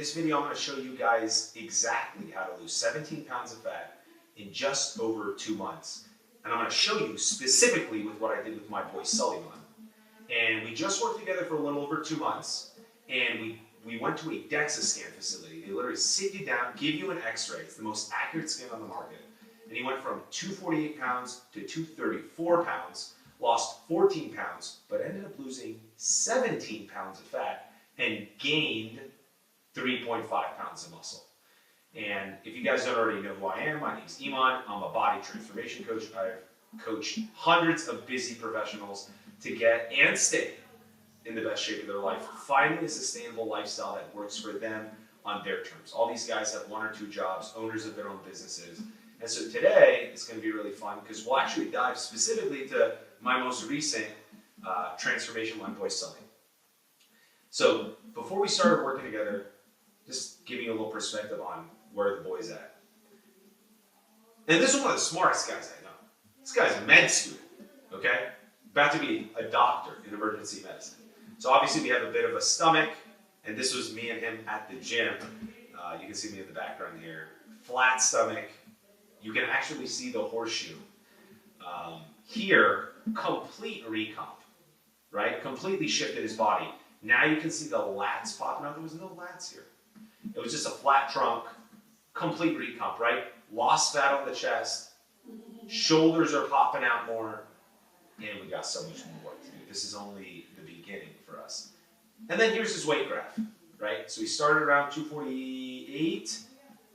this video I'm going to show you guys exactly how to lose 17 pounds of fat in just over 2 months. And I'm going to show you specifically with what I did with my boy Sullivan. And we just worked together for a little over 2 months, and we went to a DEXA scan facility. They literally sit you down, give you an x-ray. It's the most accurate scan on the market. And he went from 248 pounds to 234 pounds, lost 14 pounds, but ended up losing 17 pounds of fat and gained 3.5 pounds of muscle. And if you guys don't already know who I am, my name's Iman. I'm a body transformation coach. I've coached hundreds of busy professionals to get and stay in the best shape of their life, finding a sustainable lifestyle that works for them on their terms. All these guys have 1 or 2 jobs, owners of their own businesses. And so today it's going to be really fun because we'll actually dive specifically to my most recent transformation, my boy Sully. So before we started working together, just giving you a little perspective on where the boy's at. And this is one of the smartest guys I know. This guy's a med student, okay? About to be a doctor in emergency medicine. So obviously we have a bit of a stomach, and this was me and him at the gym. You can see me in the background here. Flat stomach. You can actually see the horseshoe. Here, complete recomp, right? Completely shifted his body. Now you can see the lats popping out. There was no lats here. It was just a flat trunk, complete recomp, right? Lost fat on the chest, shoulders are popping out more, and we got so much more work to do. This is only the beginning for us. And then here's his weight graph, right? So he started around 248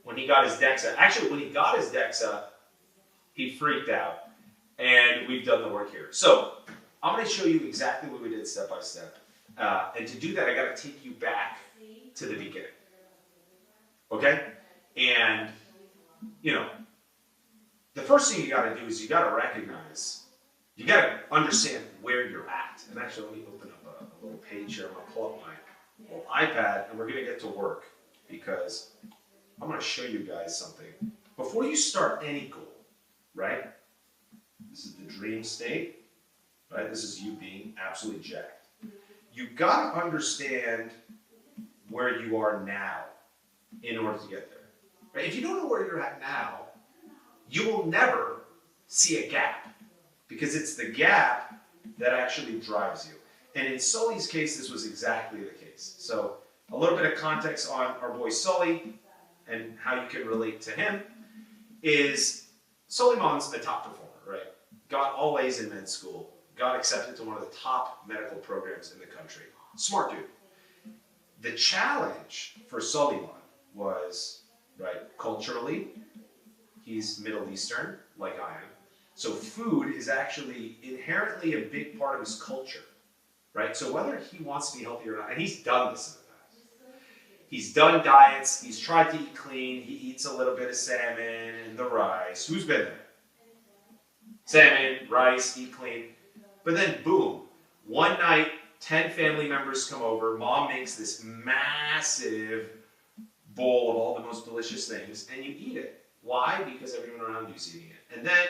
when he got his DEXA. Actually, when he got his DEXA, he freaked out, and we've done the work here. So I'm going to show you exactly what we did step by step. And to do that, I got to take you back to the beginning. Okay? And, you know, the first thing you got to do is you got to recognize, you got to understand where you're at. And actually, let me open up a little page here. I'm going to pull up my little iPad, and we're going to get to work because I'm going to show you guys something. Before you start any goal, right? This is the dream state, right? This is you being absolutely jacked. You got to understand where you are now in order to get there. Right? If you don't know where you're at now, you will never see a gap because it's the gap that actually drives you. And in Sully's case, this was exactly the case. So a little bit of context on our boy Sully and how you can relate to him is Sullivan's a top performer, right? Got all A's in med school, got accepted to one of the top medical programs in the country. Smart dude. The challenge for Sullivan was, right, culturally, he's Middle Eastern, like I am. So food is actually inherently a big part of his culture, right? So whether he wants to be healthy or not, and he's done this in the past. He's done diets, he's tried to eat clean, he eats a little bit of salmon and the rice. Who's been there? Salmon, rice, eat clean. But then boom, one night, 10 family members come over, mom makes this massive bowl of all the most delicious things, and you eat it. Why? Because everyone around you is eating it. And then,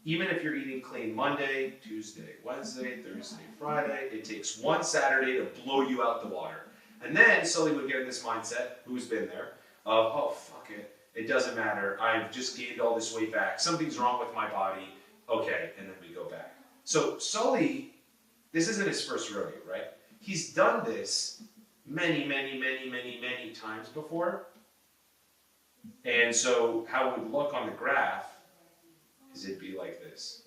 even if you're eating clean Monday, Tuesday, Wednesday, Thursday, Friday, it takes one Saturday to blow you out the water. And then Sully would get in this mindset, who's been there, of, oh, fuck it, it doesn't matter, I've just gained all this weight back, something's wrong with my body, okay, and then we go back. So Sully, this isn't his first rodeo, right? He's done this many times before. And so how it would look on the graph is it'd be like this.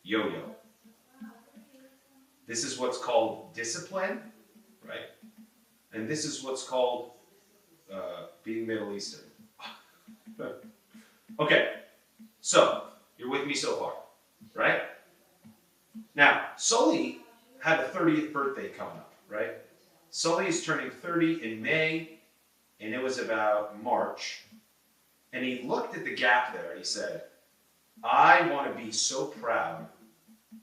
Yo-yo. This is what's called discipline, right? And this is what's called being Middle Eastern. Okay, so you're with me so far, right? Now, Sully had a 30th birthday coming up, right? Sully is turning 30 in May, and it was about March. And he looked at the gap there and he said, I want to be so proud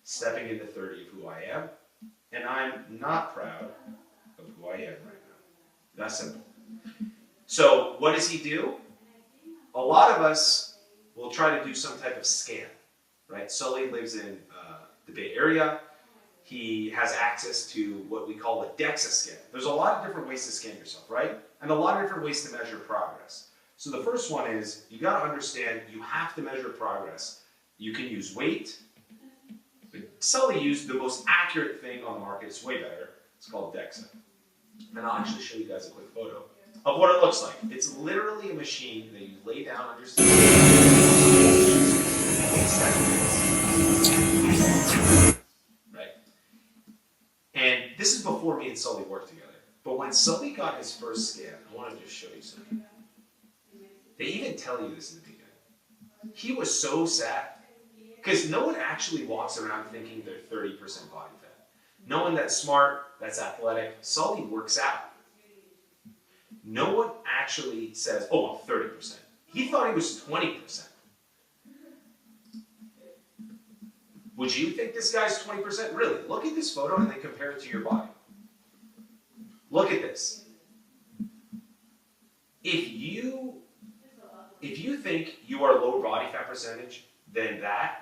stepping into 30 of who I am, and I'm not proud of who I am right now. That's simple. So what does he do? A lot of us will try to do some type of scan, right? Sully lives in the Bay Area. he has access to what we call a DEXA scan. There's a lot of different ways to scan yourself, right? And a lot of different ways to measure progress. So the first one is, you gotta understand you have to measure progress. You can use weight, but Sully used the most accurate thing on the market. It's way better. It's called DEXA. And I'll actually show you guys a quick photo of what it looks like. It's literally a machine that you lay down on your stomach. Right? And this is before me and Sully worked together. But when Sully got his first scan, I want to just show you something. They even tell you this in the beginning. He was so sad. Because no one actually walks around thinking they're 30% body fat. No one that's smart, that's athletic. Sully works out. No one actually says, oh, I'm 30%. He thought he was 20%. Would you think this guy's 20%? Really? Look at this photo and then compare it to your body. Look at this. If you think you are low body fat percentage than that,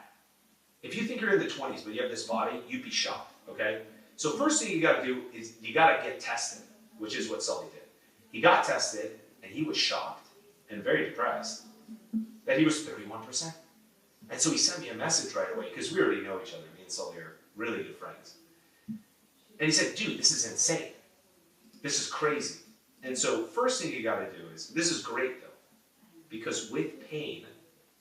if you think you're in the 20s but you have this body, you'd be shocked, okay? So first thing you gotta do is you gotta get tested, which is what Sully did. He got tested and he was shocked and very depressed that he was 31%. And so he sent me a message right away, because we already know each other. Me and Sully are really good friends. And he said, dude, this is insane. This is crazy. And so first thing you gotta do is, this is great though, because with pain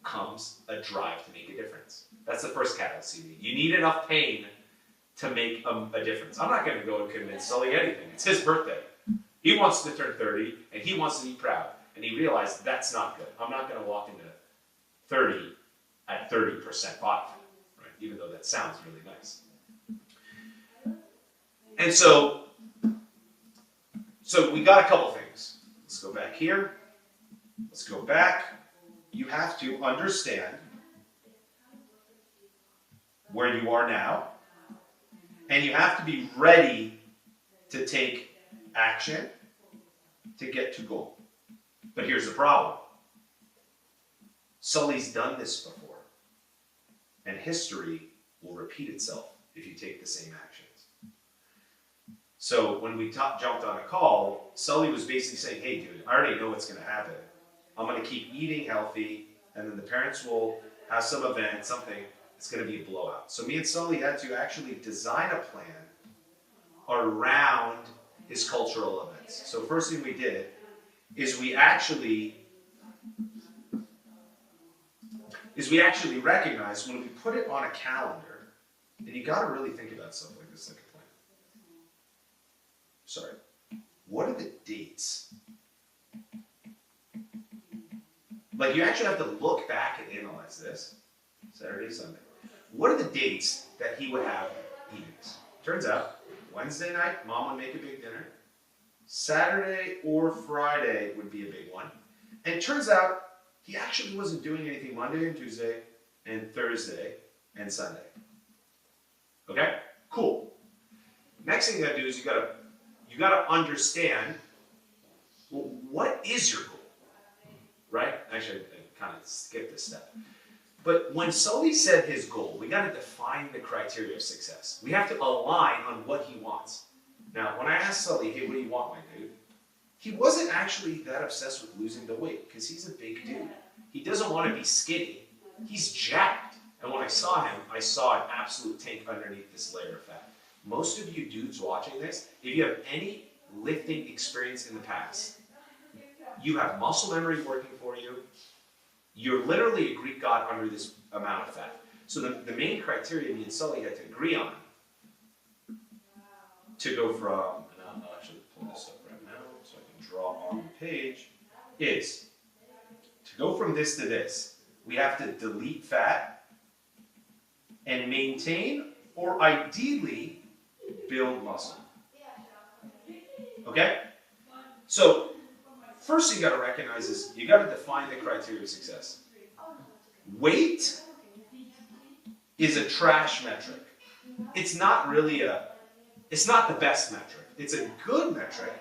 comes a drive to make a difference. That's the first catalyst you need. You need enough pain to make a difference. I'm not gonna go and convince Sully anything. It's his birthday. He wants to turn 30 and he wants to be proud. And he realized that's not good. I'm not gonna walk into 30 at 30% body fat, right? Even though that sounds really nice. And so we got a couple things. Let's go back here. Let's go back. You have to understand where you are now, and you have to be ready to take action to get to goal. But here's the problem. Sully's done this before, and history will repeat itself if you take the same actions. So when we jumped on a call, Sully was basically saying, hey dude, I already know what's gonna happen. I'm gonna keep eating healthy, and then the parents will have some event, something, it's gonna be a blowout. So me and Sully had to actually design a plan around his cultural events. So first thing we did is we actually recognized when we put it on a calendar, and you gotta really think about stuff like this like a plan. Sorry. What are the dates? Like, you actually have to look back and analyze this. Saturday, Sunday. What are the dates that he would have evenings? Turns out, Wednesday night, mom would make a big dinner. Saturday or Friday would be a big one. And it turns out, he actually wasn't doing anything Monday and Tuesday and Thursday and Sunday. Okay? Cool. Next thing you gotta do is you gotta understand, well, what is your goal? Right? Actually, I kind of skipped this step. But when Sully said his goal, we gotta define the criteria of success. We have to align on what he wants. Now, when I asked Sully, hey, what do you want, my dude? He wasn't actually that obsessed with losing the weight, because he's a big dude. He doesn't want to be skinny. He's jacked. And when I saw him, I saw an absolute tank underneath this layer of fat. Most of you dudes watching this, if you have any lifting experience in the past, you have muscle memory working for you. You're literally a Greek god under this amount of fat. So the main criteria me and Sully had to agree on to go from, and I'll actually pull this up right now so I can draw on the page, is to go from this to this, we have to delete fat and maintain, or ideally, build muscle. Okay? So, first thing you gotta recognize is, you gotta define the criteria of success. Weight is a trash metric. It's not really it's not the best metric. It's a good metric,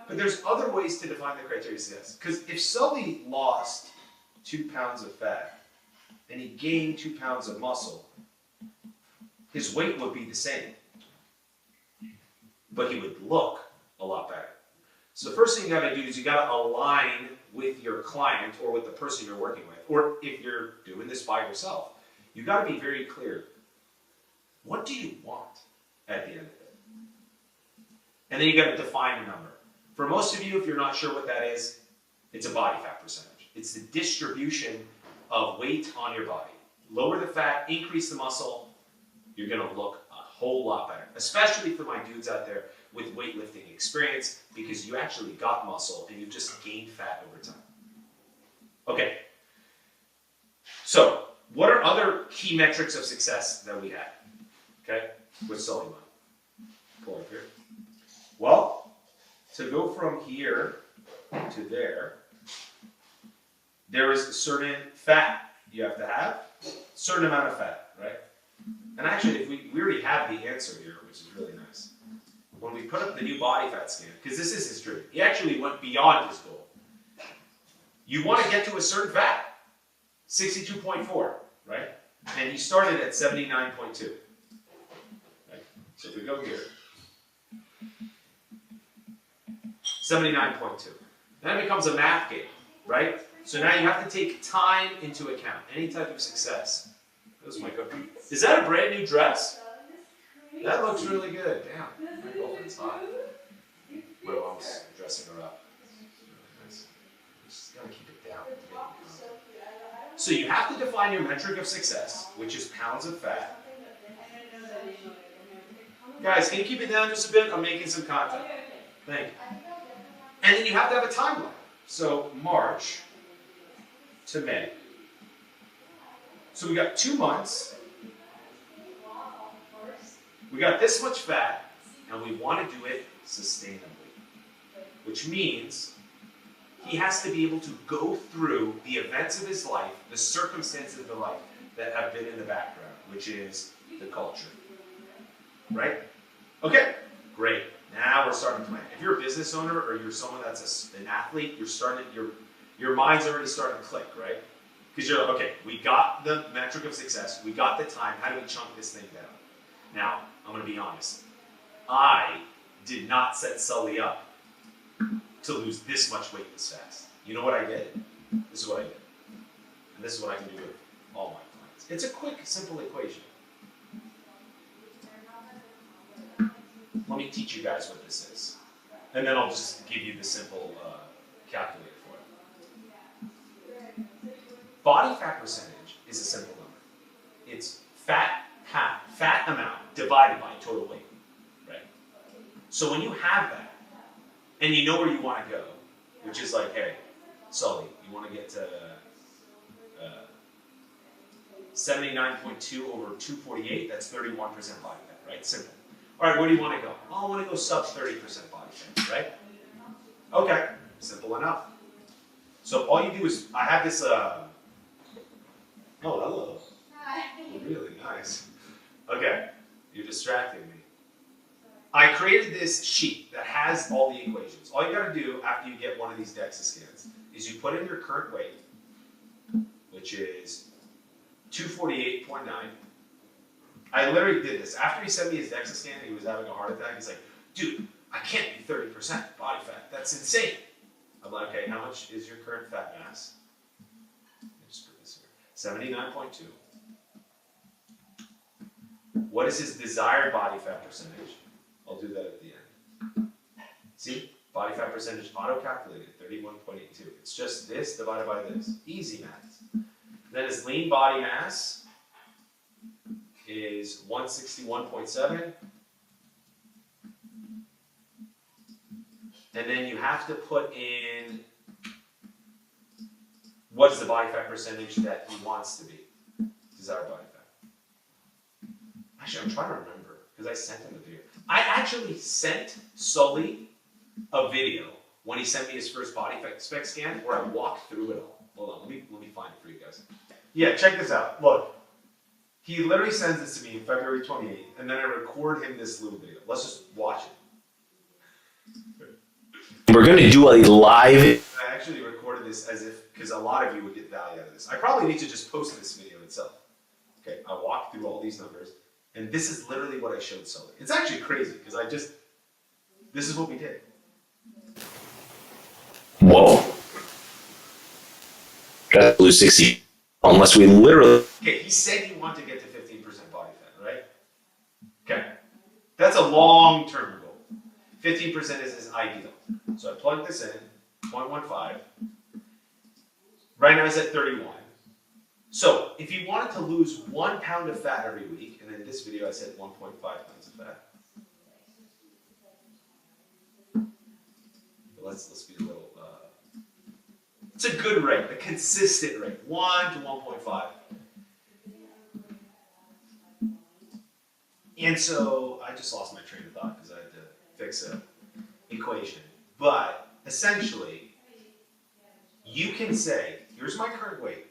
but there's other ways to define the criteria of success. Because if Sully lost 2 pounds of fat, and he gained 2 pounds of muscle, his weight would be the same. but he would look a lot better. So the first thing you gotta do is you gotta align with your client or with the person you're working with, or if you're doing this by yourself, you gotta be very clear. What do you want at the end of it? And then you gotta define a number. For most of you, if you're not sure what that is, it's a body fat percentage. It's the distribution of weight on your body. Lower the fat, increase the muscle, you're gonna look a whole lot better. Especially for my dudes out there with weightlifting experience, because you actually got muscle and you've just gained fat over time. Okay, so what are other key metrics of success that we had? Okay, with Sully One. Pull up here. Well, to go from here to there is a certain fat you have to have, certain amount of fat, right? And actually, if we already have the answer here, which is really nice. When we put up the new body fat scan, because this is his dream, he actually went beyond his goal. You want to get to a certain fat, 62.4, right? And he started at 79.2. Right? So if we go here, 79.2. Then it becomes a math game, right? So now you have to take time into account. Any type of success. This is my cookie. Is that a brand new dress? That looks really good. Damn, my girlfriend's hot. My mom's dressing her up. Really nice. Just gotta keep it down. So you have to define your metric of success, which is pounds of fat. Guys, can you keep it down just a bit? I'm making some content. Thank you. And then you have to have a timeline. So March to May. So we got 2 months. We got this much fat, and we want to do it sustainably. Which means he has to be able to go through the events of his life, the circumstances of the life that have been in the background, which is the culture. Right? Okay, great. Now we're starting to plan. If you're a business owner or you're someone that's an athlete, your mind's already starting to click, right? Because you're like, okay, we got the metric of success, we got the time, how do we chunk this thing down? Now, I'm going to be honest. I did not set Sully up to lose this much weight this fast. You know what I did? This is what I did. And this is what I can do with all my clients. It's a quick, simple equation. Let me teach you guys what this is. And then I'll just give you the simple calculator for it. Body fat percentage is a simple number. It's fat amount divided by total weight, right? So when you have that, and you know where you want to go, which is like, hey, Sully, you want to get to 79.2 over 248, that's 31% body fat, right? Simple. All right, where do you want to go? Oh, I want to go sub 30% body fat, right? Okay, simple enough. So all you do is, I have this, oh, hello. Hi. Really nice. Okay, you're distracting me. I created this sheet that has all the equations. All you gotta do after you get one of these DEXA scans is you put in your current weight, which is 248.9. I literally did this. After he sent me his DEXA scan and he was having a heart attack, he's like, dude, I can't be 30% body fat. That's insane. I'm like, okay, how much is your current fat mass? Let me just put this here. 79.2. What is his desired body fat percentage? I'll do that at the end. See? Body fat percentage auto-calculated, 31.82. It's just this divided by this. Easy math. Then his lean body mass is 161.7. And then you have to put in what is the body fat percentage that he wants to be. Desired body fat. Actually, I'm trying to remember because I sent him a video. I actually sent Sully a video when he sent me his first body fat spec scan where I walked through it all. Hold on, let me find it for you guys. Yeah, check this out. Look, he literally sends this to me in February 28th, and then I record him this little video. Let's just watch it. We're going to do a live. I actually recorded this as if, because a lot of you would get value out of this. I probably need to just post this video itself. Okay, I walked through all these numbers, and this is literally what I showed Sully. It's actually crazy, because This is what we did. Whoa. That's lose 60. Unless we literally. Okay, he said he wanted to get to 15% body fat, right? Okay. That's a long-term goal. 15% is his ideal. So I plugged this in, 0.15. Right now he's at 31. So if you wanted to lose 1 pound of fat every week, and in this video I said 1.5 pounds of fat. Let's be a little, it's a good rate, a consistent rate, 1 to 1.5. And so I just lost my train of thought because I had to fix an equation. But essentially, you can say, here's my current weight,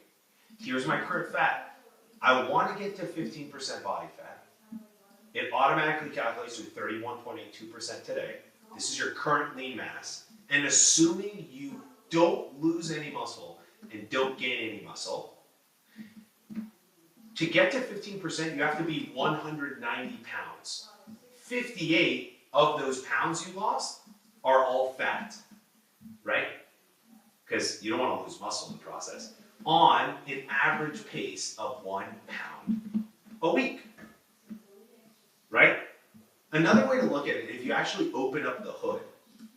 here's my current fat. I want to get to 15% body fat. It automatically calculates to 31.82% today. This is your current lean mass. And assuming you don't lose any muscle and don't gain any muscle, to get to 15%, you have to be 190 pounds. 58 of those pounds you lost are all fat, right? Because you don't want to lose muscle in the process, on an average pace of 1 pound a week, right? Another way to look at it, if you actually open up the hood,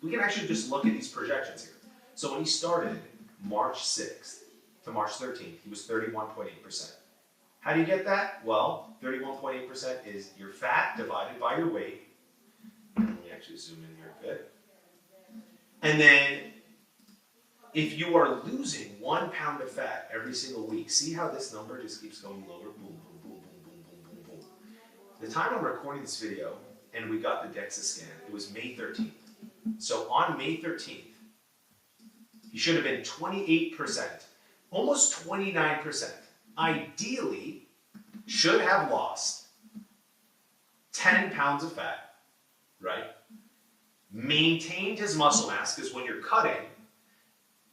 we can actually just look at these projections here. So when he started March 6th to March 13th, he was 31.8%. How do you get that? Well, 31.8% is your fat divided by your weight. Let me actually zoom in here a bit. And then if you are losing 1 pound of fat every single week, see how this number just keeps going lower? Boom, boom, boom, boom, boom, boom, boom, boom. The time I'm recording this video and we got the DEXA scan, it was May 13th. So on May 13th, he should have been 28%, almost 29%. Ideally, should have lost 10 pounds of fat, right? Maintained his muscle mass, because when you're cutting,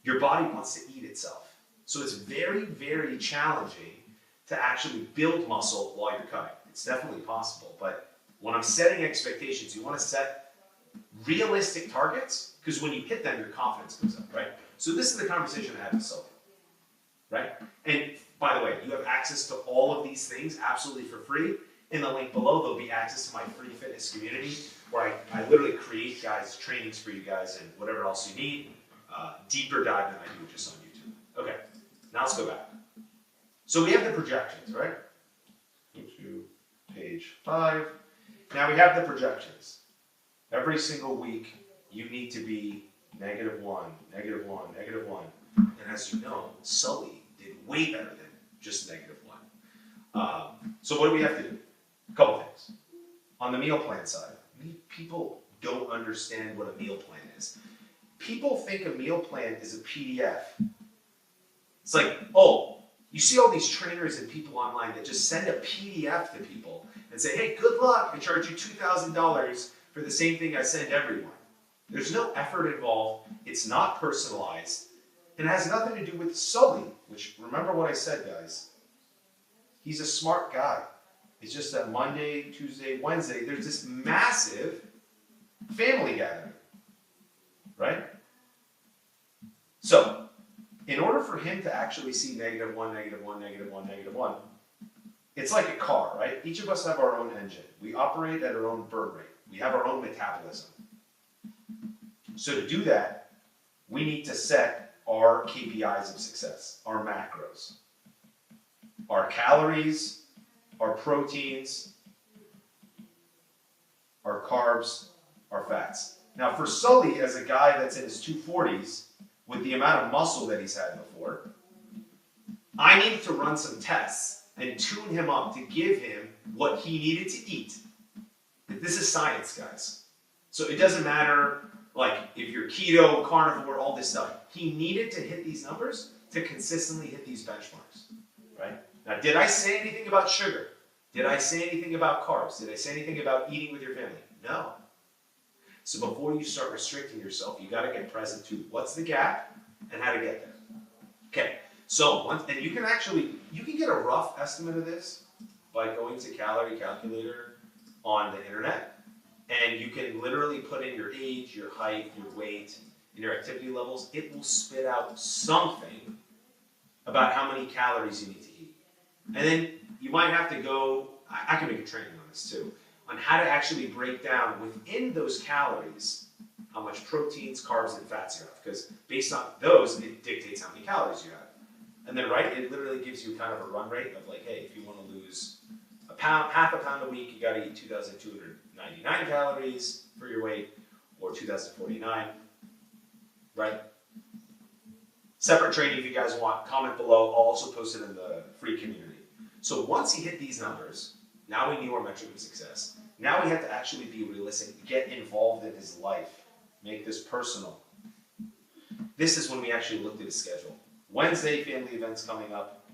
your body wants to eat itself. So it's very, very challenging to actually build muscle while you're cutting. It's definitely possible, but when I'm setting expectations, you want to set realistic targets, because when you hit them, your confidence goes up, right? So this is the conversation I had with Sophie, right? And by the way, you have access to all of these things absolutely for free. In the link below, there'll be access to my free fitness community, where I literally create guys, trainings for you guys and whatever else you need. Deeper dive than I do just on YouTube. Okay, now let's go back. So we have the projections, right? Go to page 5. Now we have the projections. Every single week, you need to be -1, -1, -1. And as you know, Sully did way better than just -1. So what do we have to do? A couple things. On the meal plan side, people don't understand what a meal plan is. People think a meal plan is a PDF. It's like, oh, you see all these trainers and people online that just send a PDF to people and say, hey, good luck, I charge you $2,000 for the same thing I send everyone. There's no effort involved, it's not personalized, and it has nothing to do with Sully, which, remember what I said, guys. He's a smart guy. It's just that Monday, Tuesday, Wednesday, there's this massive family gathering, right? So, in order for him to actually see -1, -1, -1, -1, it's like a car, right? Each of us have our own engine. We operate at our own burn rate. We have our own metabolism. So to do that, we need to set our KPIs of success, our macros, our calories, our proteins, our carbs, our fats. Now for Sully, as a guy that's in his 240s, with the amount of muscle that he's had before, I needed to run some tests and tune him up to give him what he needed to eat. This is science, guys. So it doesn't matter like if you're keto, carnivore, all this stuff. He needed to hit these numbers to consistently hit these benchmarks, right? Now, did I say anything about sugar? Did I say anything about carbs? Did I say anything about eating with your family? No. So before you start restricting yourself, you got to get present to what's the gap and how to get there. Okay, so and you can get a rough estimate of this by going to Calorie Calculator on the internet and you can literally put in your age, your height, your weight, and your activity levels. It will spit out something about how many calories you need to eat. And then you might have to go, I can make a training on this too, on how to actually break down within those calories how much proteins, carbs, and fats you have. Because based on those, it dictates how many calories you have. And then, right, it literally gives you kind of a run rate of like, hey, if you want to lose a pound, half a pound a week, you got to eat 2,299 calories for your weight, or 2,049, right? Separate training if you guys want. Comment below. I'll also post it in the free community. So once he hit these numbers, now we knew our metric of success. Now we have to actually be realistic, get involved in his life, make this personal. This is when we actually looked at his schedule. Wednesday, family events coming up,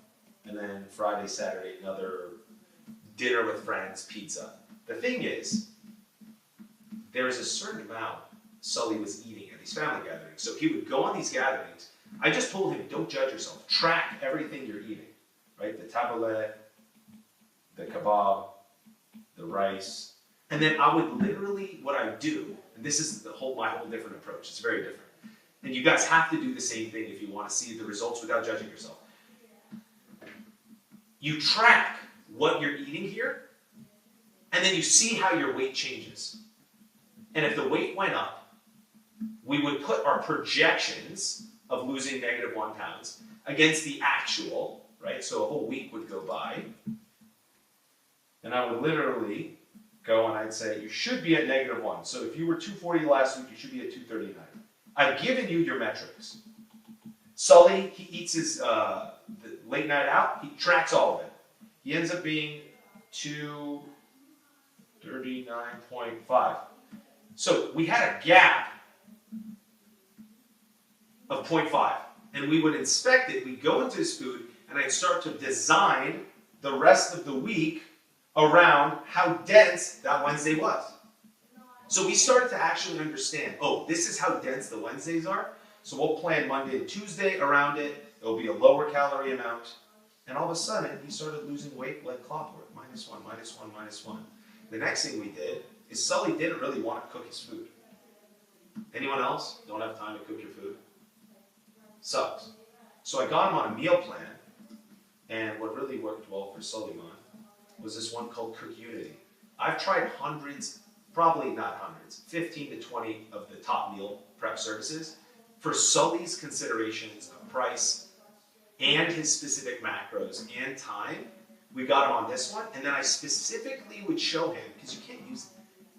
and then Friday, Saturday, another dinner with friends, pizza. The thing is, there's a certain amount Sully was eating at these family gatherings. So he would go on these gatherings. I just told him, don't judge yourself. Track everything you're eating, right? The tabbouleh, the kebab, the rice. And then I would literally, what I do, and this is my whole different approach. It's very different. And you guys have to do the same thing if you want to see the results without judging yourself. You track what you're eating here, and then you see how your weight changes. And if the weight went up, we would put our projections of losing -1 pounds against the actual, right? So a whole week would go by, and I would literally go and I'd say, you should be at -1. So if you were 240 last week, you should be at 239. I've given you your metrics. Sully, he eats his late night out, he tracks all of it. He ends up being 239.5. So we had a gap of 0.5, and we would inspect it, we'd go into his food, and I'd start to design the rest of the week around how dense that Wednesday was. So we started to actually understand, oh, this is how dense the Wednesdays are, so we'll plan Monday and Tuesday around it, it'll be a lower calorie amount, and all of a sudden, he started losing weight like clockwork, -1, -1, -1. The next thing we did is Sully didn't really want to cook his food. Anyone else don't have time to cook your food? Sucks. So I got him on a meal plan, and what really worked well for Suleiman was this one called Cook Unity. I've tried hundreds, probably not hundreds, 15 to 20 of the top meal prep services. For Sully's considerations of price and his specific macros and time, we got him on this one, and then I specifically would show him, because you can't use,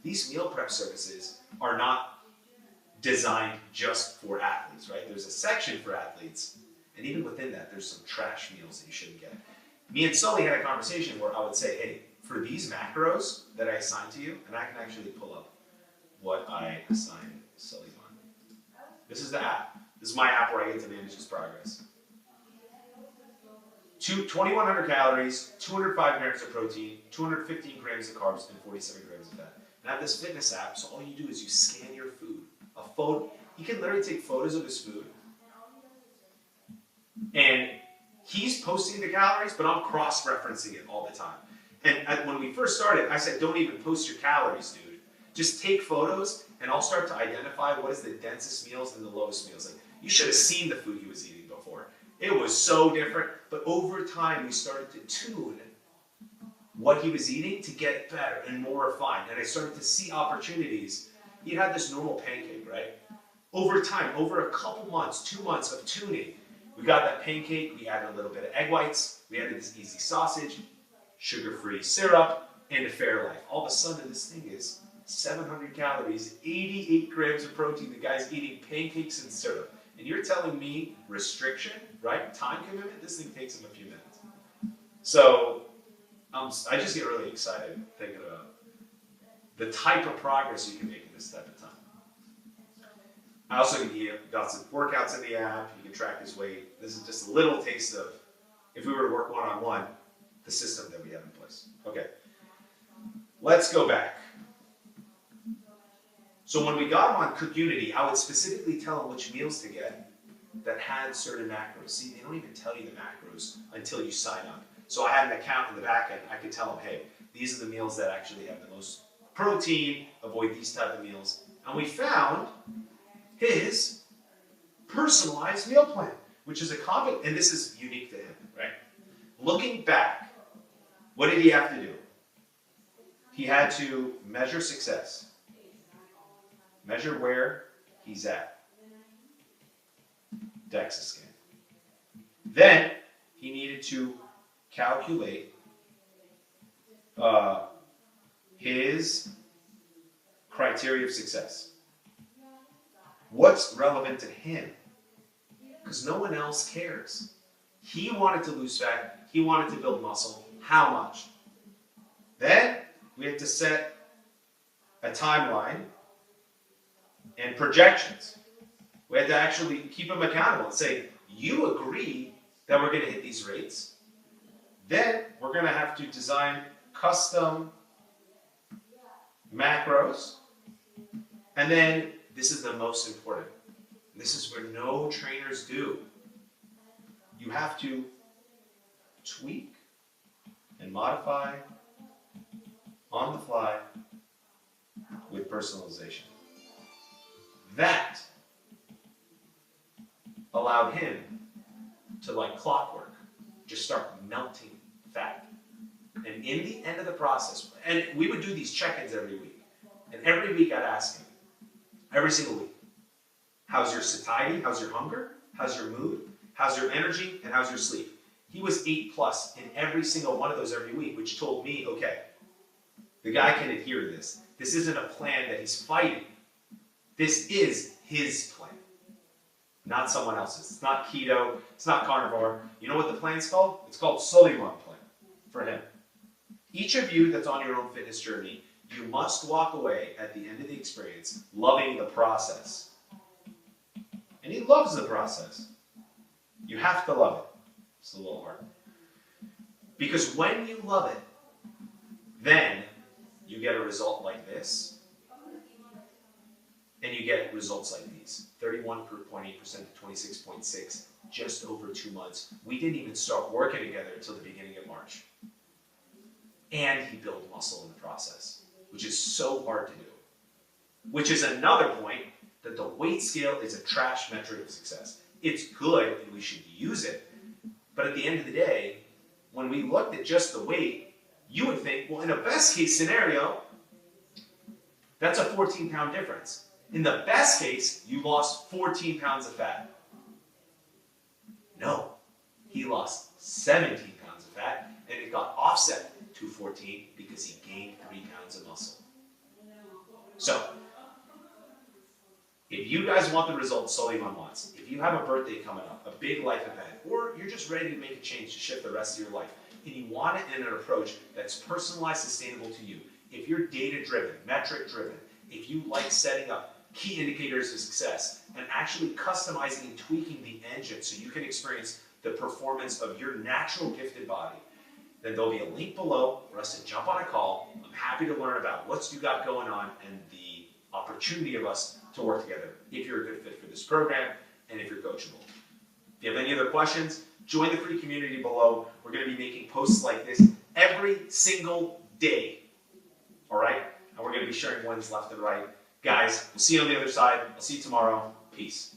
these meal prep services are not designed just for athletes, right? There's a section for athletes, and even within that, there's some trash meals that you shouldn't get. Me and Sully had a conversation where I would say, hey, for these macros that I assign to you, and I can actually pull up what I assign Sully on. This is the app. This is my app where I get to manage his progress. 2,100 calories, 205 grams of protein, 215 grams of carbs, and 47 grams of fat. And I have this fitness app, so all you do is you scan your food. A photo, he can literally take photos of his food, and he's posting the calories, but I'm cross-referencing it all the time. And when we first started, I said, don't even post your calories, dude. Just take photos, and I'll start to identify what is the densest meals and the lowest meals. Like, you should have seen the food he was eating before. It was so different, but over time, we started to tune what he was eating to get better and more refined. And I started to see opportunities. He had this normal pancake, right? Over time, over a couple months, 2 months of tuning, we got that pancake, we added a little bit of egg whites, we added this easy sausage, sugar-free syrup, and a Fairlife. All of a sudden, this thing is 700 calories, 88 grams of protein. The guy's eating pancakes and syrup. And you're telling me restriction, right? Time commitment, this thing takes him a few minutes. So I just get really excited thinking about the type of progress you can make in this type of time. I also got some workouts in the app. You can track his weight. This is just a little taste of, if we were to work one-on-one, the system that we have in place. Okay, let's go back. So when we got him on Cook Unity, I would specifically tell him which meals to get that had certain macros. See, they don't even tell you the macros until you sign up. So I had an account in the back end. I could tell him, hey, these are the meals that actually have the most protein, avoid these type of meals. And we found his personalized meal plan, which is a common, and this is unique to him, right? Looking back, what did he have to do? He had to measure success, measure where he's at, DEXA scan. Then he needed to calculate his criteria of success. What's relevant to him? Because no one else cares. He wanted to lose fat. He wanted to build muscle. How much? Then we had to set a timeline and projections. We had to actually keep him accountable and say, you agree that we're going to hit these rates. Then we're going to have to design custom macros. And then this is the most important. This is where no trainers do. You have to tweak and modify on the fly with personalization. That allowed him to, like clockwork, just start melting fat. And in the end of the process, and we would do these check-ins every week. And every week I'd ask him, every single week, how's your satiety? How's your hunger? How's your mood? How's your energy? And how's your sleep? He was 8+ in every single one of those every week, which told me, okay, the guy can adhere to this. This isn't a plan that he's fighting. This is his plan, not someone else's. It's not keto. It's not carnivore. You know what the plan's called? It's called Suleiman plan for him. Each of you that's on your own fitness journey, you must walk away at the end of the experience loving the process. And he loves the process. You have to love it. It's a little hard. Because when you love it, then you get a result like this, and you get results like these. 31.8% to 26.6, just over 2 months. We didn't even start working together until the beginning of March. And he built muscle in the process, which is so hard to do. Which is another point that the weight scale is a trash metric of success. It's good and we should use it, but at the end of the day, when we looked at just the weight, you would think, well, in a best case scenario, that's a 14-pound difference. In the best case, you lost 14 pounds of fat. No, he lost 17 pounds of fat, and it got offset to 14 because he gained 3 pounds of muscle. So, if you guys want the results Suleiman wants, if you have a birthday coming up, a big life event, or you're just ready to make a change to shift the rest of your life, and you want it in an approach that's personalized, sustainable to you, if you're data-driven, metric-driven, if you like setting up key indicators of success and actually customizing and tweaking the engine so you can experience the performance of your natural gifted body, then there'll be a link below for us to jump on a call. I'm happy to learn about what you got going on and the opportunity of us to work together if you're a good fit for this program and if you're coachable. If you have any other questions, join the free community below. We're going to be making posts like this every single day. All right? And we're going to be sharing wins left and right. Guys, we'll see you on the other side. I'll see you tomorrow. Peace.